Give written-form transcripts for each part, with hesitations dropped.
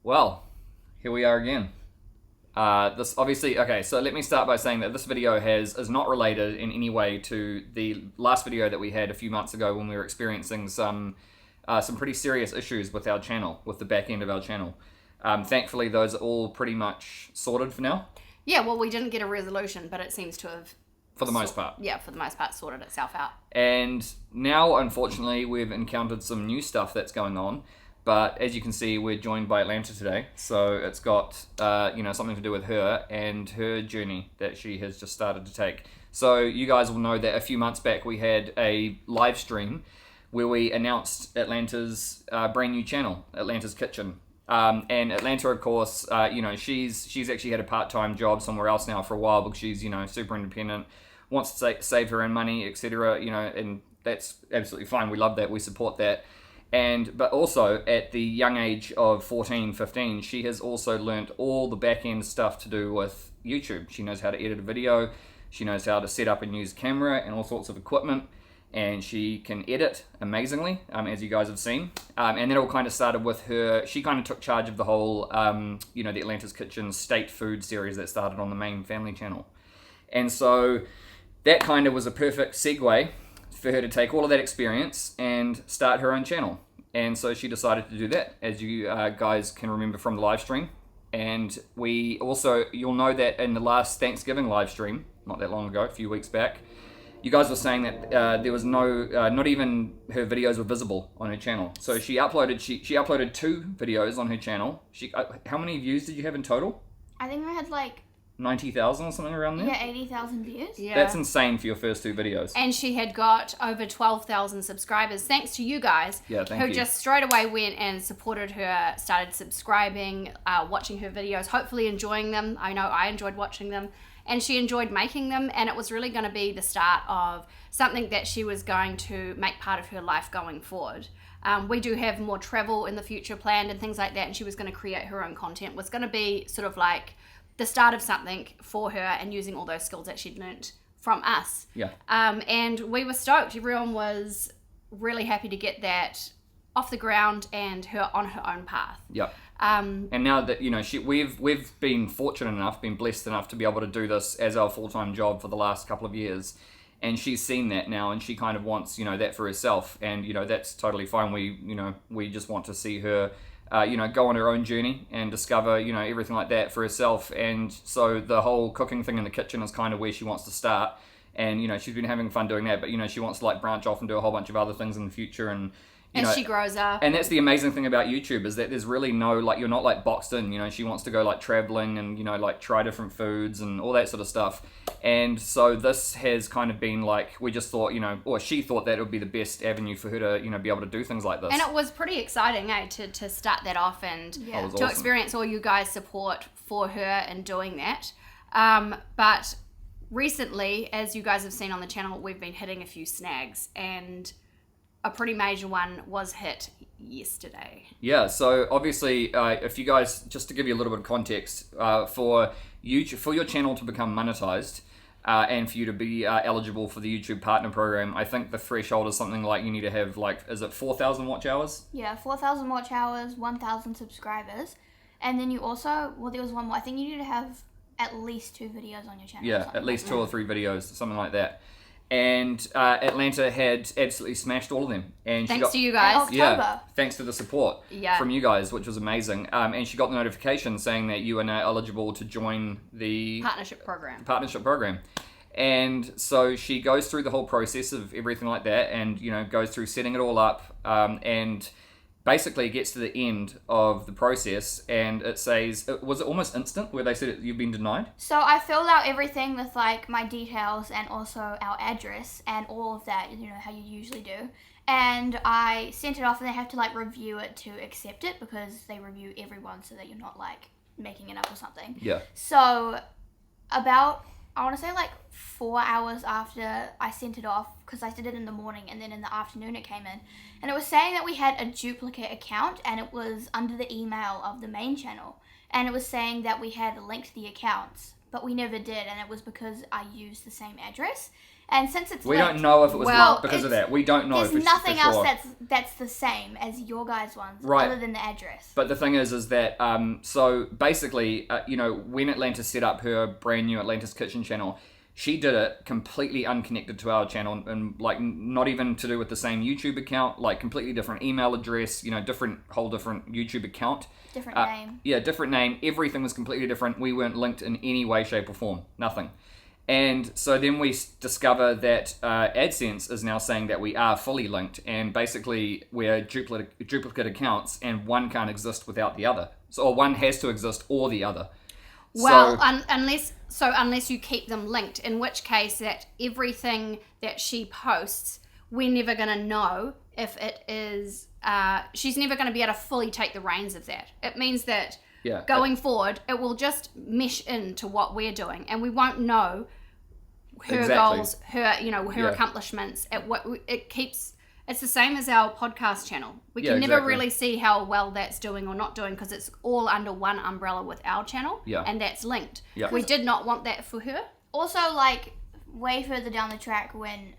Well, here we are again. This obviously, okay, so let me start by saying that this video is not related in any way to the last video that we had a few months ago when we were experiencing some pretty serious issues with our channel, with the back end of our channel. Thankfully, those are all pretty much sorted for now. Yeah, well, we didn't get a resolution, but it seems to have... For the most part. Yeah, for the most part, sorted itself out. And now, unfortunately, we've encountered some new stuff that's going on. But as you can see, we're joined by Atlanta today. So it's got, something to do with her and her journey that she has just started to take. So you guys will know that a few months back, we had a live stream where we announced Atlanta's brand new channel, Atlanta's Kitchen. And Atlanta, of course, she's actually had a part-time job somewhere else now for a while because she's, super independent, wants to save her own money, etc., and that's absolutely fine. We love that. We support that. But also, at the young age of 14, 15, she has also learnt all the back-end stuff to do with YouTube. She knows how to edit a video, she knows how to set up and use camera and all sorts of equipment, and she can edit amazingly, as you guys have seen. And that all kind of started with her. She kind of took charge of the whole, the Atlantis Kitchen state food series that started on the main family channel. And so that kind of was a perfect segue for her to take all of that experience and start her own channel. And so she decided to do that, as you guys can remember from the live stream. And we also, you'll know that in the last Thanksgiving live stream, not that long ago, a few weeks back, you guys were saying that there was not even her videos were visible on her channel. So she uploaded 2 videos on her channel. How many views did you have in total? I think I had 90,000 or something around there? Yeah, 80,000 views. Yeah. That's insane for your first 2 videos. And she had got over 12,000 subscribers, thanks to you guys, who just straight away went and supported her, started subscribing, watching her videos, hopefully enjoying them. I know I enjoyed watching them, and she enjoyed making them, and it was really going to be the start of something that she was going to make part of her life going forward. We do have more travel in the future planned and things like that, and she was going to create her own content. It was going to be sort of like the start of something for her and using all those skills that she'd learnt from us. Yeah. And we were stoked. Everyone was really happy to get that off the ground and her on her own path. Yeah. And now that, we've been fortunate enough, been blessed enough to be able to do this as our full-time job for the last couple of years. And she's seen that now, and she kind of wants, that for herself. And, that's totally fine. We just want to see her go on her own journey and discover, everything like that for herself. And so the whole cooking thing in the kitchen is kind of where she wants to start. And, she's been having fun doing that, but, she wants to branch off and do a whole bunch of other things in the future. And as she grows up. And that's the amazing thing about YouTube, is that there's really no, you're not boxed in, she wants to go traveling and, try different foods and all that sort of stuff. And so this has kind of been we just thought, or she thought that it would be the best avenue for her to, be able to do things like this. And it was pretty exciting, to start that off and to awesome. Experience all you guys' support for her in doing that. But recently, as you guys have seen on the channel, we've been hitting a few snags, and a pretty major one was hit yesterday. Yeah, so obviously, if you guys, just to give you a little bit of context, for your channel to become monetized, and for you to be eligible for the YouTube Partner Program, I think the threshold is something you need to have, is it 4,000 watch hours? Yeah, 4,000 watch hours, 1,000 subscribers. And then you also, there was one more, I think you need to have at least 2 videos on your channel. Yeah, at least 2 or 3 videos, something like that. And Atlanta had absolutely smashed all of them. And thanks to you guys. Yeah, thanks to the support from you guys, which was amazing. And she got the notification saying that you are now eligible to join the partnership program. And so she goes through the whole process of everything like that, and goes through setting it all up, and basically gets to the end of the process, and it says, was it almost instant where they said you've been denied? So I filled out everything with my details and also our address and all of that, how you usually do. And I sent it off, and they have to review it to accept it, because they review everyone so that you're not making it up or something. Yeah. So about, I want to say 4 hours after I sent it off, because I did it in the morning and then in the afternoon it came in, and it was saying that we had a duplicate account, and it was under the email of the main channel, and it was saying that we had linked the accounts, but we never did, and it was because I used the same address. And since it's we linked, don't know if it was linked because of that. We don't know. There's nothing else that's the same as your guys' ones, other than the address. But the thing is that so basically, when Atlantis set up her brand new Atlantis Kitchen channel, she did it completely unconnected to our channel, and like not even to do with the same YouTube account, like completely different email address, whole different YouTube account. Different name. Yeah, different name. Everything was completely different. We weren't linked in any way, shape, or form. Nothing. And so then we discover that AdSense is now saying that we are fully linked, and basically we're duplicate accounts, and one can't exist without the other. So one has to exist or the other. Well, unless you keep them linked, in which case that everything that she posts, we're never going to know if it is. She's never going to be able to fully take the reins of that. It means that going forward, it will just mesh into what we're doing, and we won't know her goals, her accomplishments. It's the same as our podcast channel. We can never really see how well that's doing or not doing because it's all under one umbrella with our channel, and that's linked. Yeah. We did not want that for her. Also, like, way further down the track when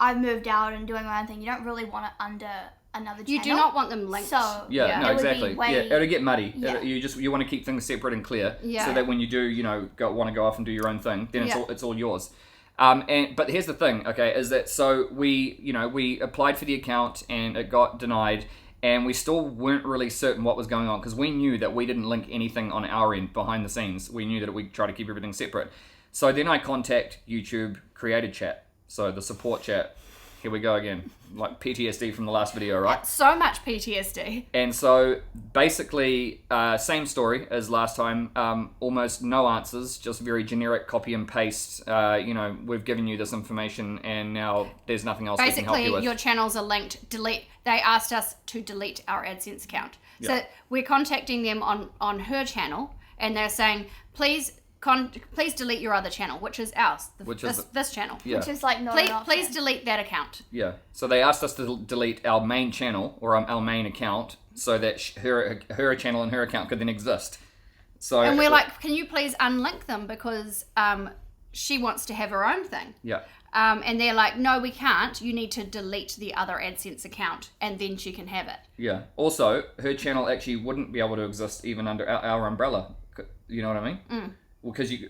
I've moved out and doing my own thing, you don't really want it under another channel. You do not want them linked. So, exactly. It'll get muddy. Yeah. You want to keep things separate and clear so that when you do, want to go off and do your own thing, then it's all yours. But here's the thing, okay, is that so we applied for the account and it got denied, and we still weren't really certain what was going on because we knew that we didn't link anything on our end behind the scenes. We knew that we try to keep everything separate. So then I contact YouTube Creator Chat, so the support chat. Here we go again, like PTSD from the last video, right? So much PTSD. And so basically, same story as last time, almost no answers, just very generic copy and paste. We've given you this information and now there's nothing else we can help you with. Basically, your channels are linked, delete. They asked us to delete our AdSense account. So we're contacting them on her channel and they're saying, please delete your other channel, which is ours, this channel. Yeah. Which is like not an option. Please delete that account. Yeah. So they asked us to delete our main channel or our main account so that her channel and her account could then exist. So and we're like, can you please unlink them because she wants to have her own thing. Yeah. And they're like, no, we can't. You need to delete the other AdSense account and then she can have it. Yeah. Also, her channel actually wouldn't be able to exist even under our umbrella. You know what I mean? Mm.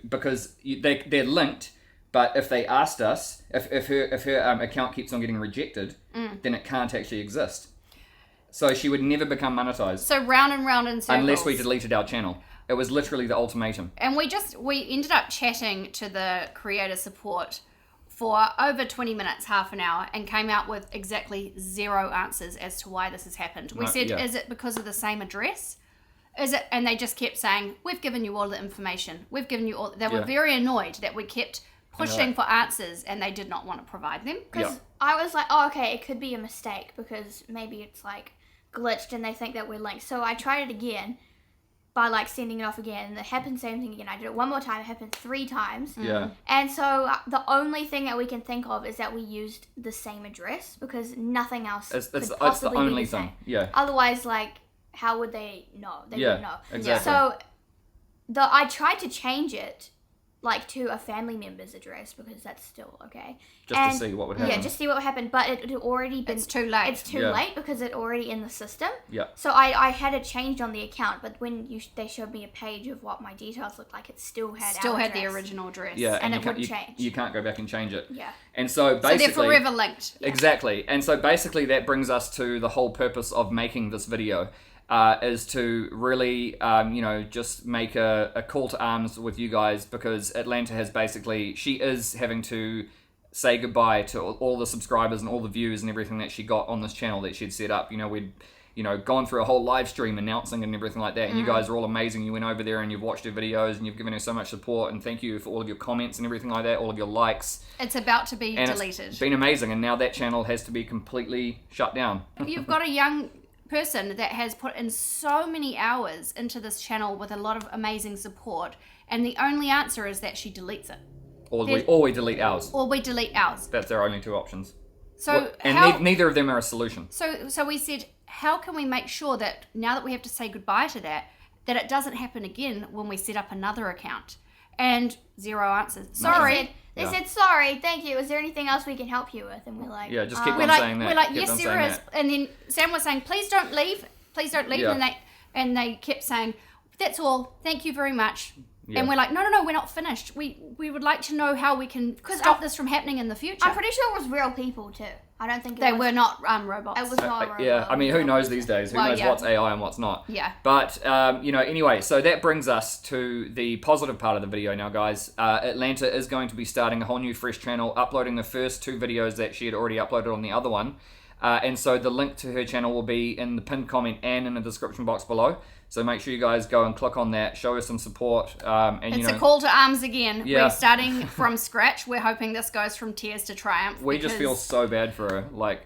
Because they're linked, but if they asked us, if her account keeps on getting rejected, then it can't actually exist. So she would never become monetized. So round and round in circles. Unless we deleted our channel. It was literally the ultimatum. And we ended up chatting to the creator support for over 20 minutes, half an hour, and came out with exactly 0 answers as to why this has happened. We said, is it because of the same address? Is it? And they just kept saying, we've given you all the information. We've given you all. They were very annoyed that we kept pushing for answers and they did not want to provide them. Because I was like, oh, okay, it could be a mistake because maybe it's like glitched and they think that we're linked. So I tried it again by like sending it off again, and it happened same thing again. I did it one more time. It happened 3 times. Yeah. And so the only thing that we can think of is that we used the same address because nothing else could possibly the only be the same. thing. Yeah. Otherwise, like, how would they know? They wouldn't know. Exactly. So I tried to change it like to a family member's address because that's still okay. To see what would happen. Yeah, just see what would happen. But it had already been... It's too late. It's too late because it's already in the system. Yeah. So I had it changed on the account, but when they showed me a page of what my details looked like, it still had the original address. Yeah, and it wouldn't change. You can't go back and change it. Yeah. And so basically... So they're forever linked. Yeah. Exactly. And so basically that brings us to the whole purpose of making this video. Is to really, just make a call to arms with you guys because Atlanta has she is having to say goodbye to all the subscribers and all the views and everything that she got on this channel that she'd set up. We'd, gone through a whole live stream announcing and everything like that. And you guys are all amazing. You went over there and you've watched her videos and you've given her so much support. And thank you for all of your comments and everything like that, all of your likes. It's about to be deleted. It's been amazing. And now that channel has to be completely shut down. You've got a young person that has put in so many hours into this channel with a lot of amazing support, and the only answer is that she deletes it. Or we delete ours. Or we delete ours. That's our only 2 options. So neither of them are a solution. So we said, how can we make sure that now that we have to say goodbye to that it doesn't happen again when we set up another account? and 0 answers. Sorry. They said, sorry, thank you. Is there anything else we can help you with? And we're like, yeah, just keep on saying that. We're like, yes, there is. And then Sam was saying, please don't leave. Please don't leave. Yeah. And they kept saying, that's all. Thank you very much. Yeah. And we're like, no, we're not finished. We would like to know how we can stop this from happening in the future. I'm pretty sure it was real people too. I don't think they were not robots. It was not a robot. Yeah, I mean, who knows these days? Who knows what's AI and what's not? Yeah. But, anyway, so that brings us to the positive part of the video now, guys. Atlanta is going to be starting a whole new fresh channel, uploading the first 2 videos that she had already uploaded on the other one. And so the link to her channel will be in the pinned comment and in the description box below. So make sure you guys go and click on that, show her some support. It's a call to arms again. Yeah. We're starting from scratch. We're hoping this goes from tears to triumph. We just feel so bad for her,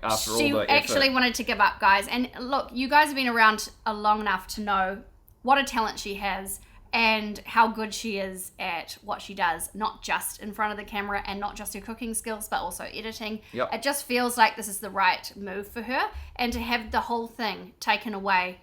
after all the effort. She actually wanted to give up, guys. And look, you guys have been around long enough to know what a talent she has and how good she is at what she does, not just in front of the camera and not just her cooking skills, but also editing. Yep. It just feels like this is the right move for her. And to have the whole thing taken away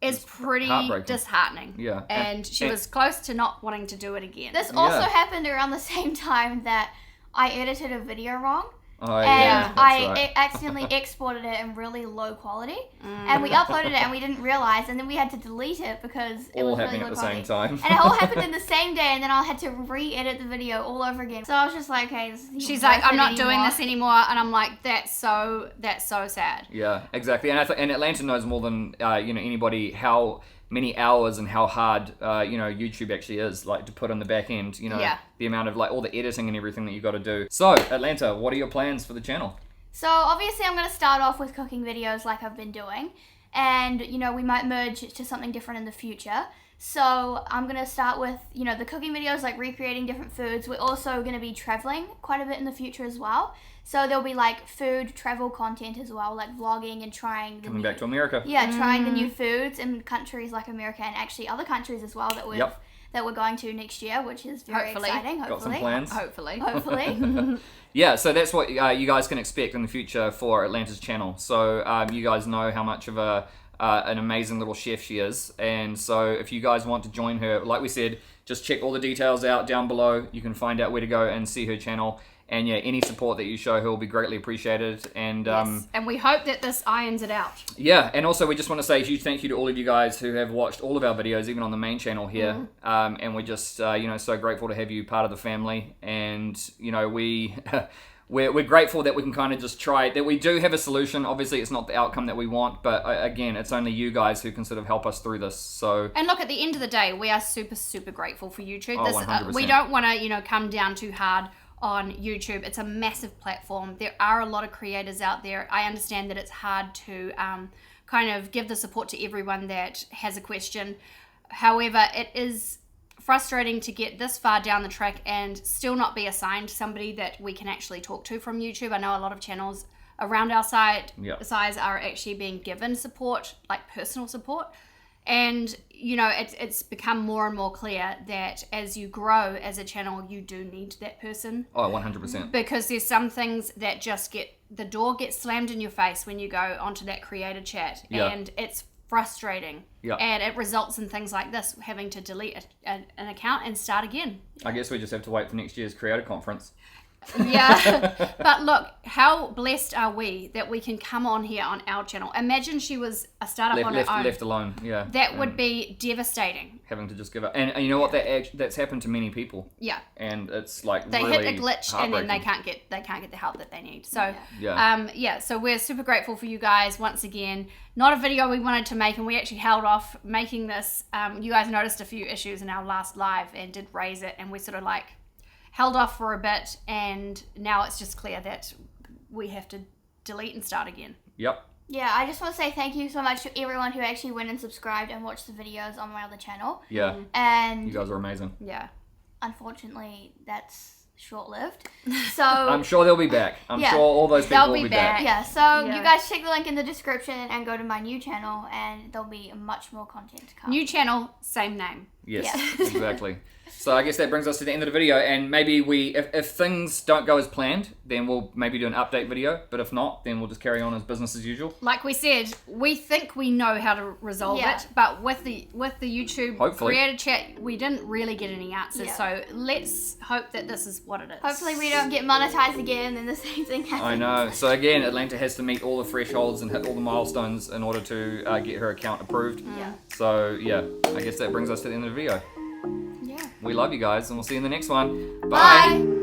is pretty disheartening. Yeah. And she was close to not wanting to do it again. This also happened around the same time that I edited a video wrong. Oh, and I accidentally exported it in really low quality, and we uploaded it, and we didn't realize, and then we had to delete it because it was really low quality. All happening at the same time. And it all happened in the same day, and then I had to re-edit the video all over again. So I was just like, okay, she's like, I'm not doing this anymore, and I'm like, that's so sad. Yeah, exactly. And Atlanta knows more than anybody how many hours and how hard YouTube actually is to put on the back end, the amount of all the editing and everything that you got to do. So Atlanta, what are your plans for the channel? So obviously I'm going to start off with cooking videos like I've been doing, and we might merge to something different in the future. So I'm going to start with the cooking videos, like recreating different foods. We're also going to be traveling quite a bit in the future as well. So there'll be food travel content as well, like vlogging and trying coming back to America. Yeah, trying the new foods in countries like America and actually other countries as well that we're going to next year, which is very exciting. Hopefully, got some plans. Hopefully. Yeah, so that's what you guys can expect in the future for Atlanta's channel. So you guys know how much of an amazing little chef she is, and so if you guys want to join her, like we said, just check all the details out down below. You can find out where to go and see her channel. And any support that you show her will be greatly appreciated. And and we hope that this irons it out. Yeah, and also we just want to say a huge thank you to all of you guys who have watched all of our videos, even on the main channel here. And we're just so grateful to have you part of the family. And we're grateful that we can kind of just try that. We do have a solution. Obviously, it's not the outcome that we want, but again, it's only you guys who can sort of help us through this. So and look, at the end of the day, we are super, super grateful for YouTube. Oh, 100%. We don't want to come down too hard on YouTube. It's a massive platform. There are a lot of creators out there. I understand that it's hard to kind of give the support to everyone that has a question. However, it is frustrating to get this far down the track and still not be assigned somebody that we can actually talk to from YouTube. I know a lot of channels around our size are actually being given support, like personal support. And, it's become more and more clear that as you grow as a channel, you do need that person. Oh, 100%. Because there's some things that just the door gets slammed in your face when you go onto that creator chat. Yeah. And it's frustrating. Yeah. And it results in things like this, having to delete an account and start again. I guess we just have to wait for next year's creator conference. Yeah, but look, how blessed are we that we can come on here on our channel? Imagine she was a startup on her own. Left alone, yeah. That would be devastating. Having to just give up. And you know what? That's happened to many people. Yeah. And it's they really hit a glitch and then they can't get the help that they need. So so we're super grateful for you guys once again. Not a video we wanted to make, and we actually held off making this. You guys noticed a few issues in our last live and did raise it, and we sort of held off for a bit, and now it's just clear that we have to delete and start again. Yep. Yeah, I just want to say thank you so much to everyone who actually went and subscribed and watched the videos on my other channel. Yeah. And you guys are amazing. Yeah. Unfortunately, that's short-lived. So I'm sure they'll be back. I'm sure all those people will be back. Yeah, so you guys check the link in the description and go to my new channel, and there'll be much more content to come. New channel, same name. Yes, exactly. So I guess that brings us to the end of the video, and maybe if things don't go as planned, then we'll maybe do an update video, but if not, then we'll just carry on as business as usual. Like we said, we think we know how to resolve it, but with the YouTube creator chat, we didn't really get any answers, so let's hope that this is what it is. Hopefully we don't get monetized again and the same thing happens. I know. So again, Atlanta has to meet all the thresholds and hit all the milestones in order to get her account approved. Yeah. So yeah, I guess that brings us to the end of the video. Yeah. We love you guys, and we'll see you in the next one. Bye.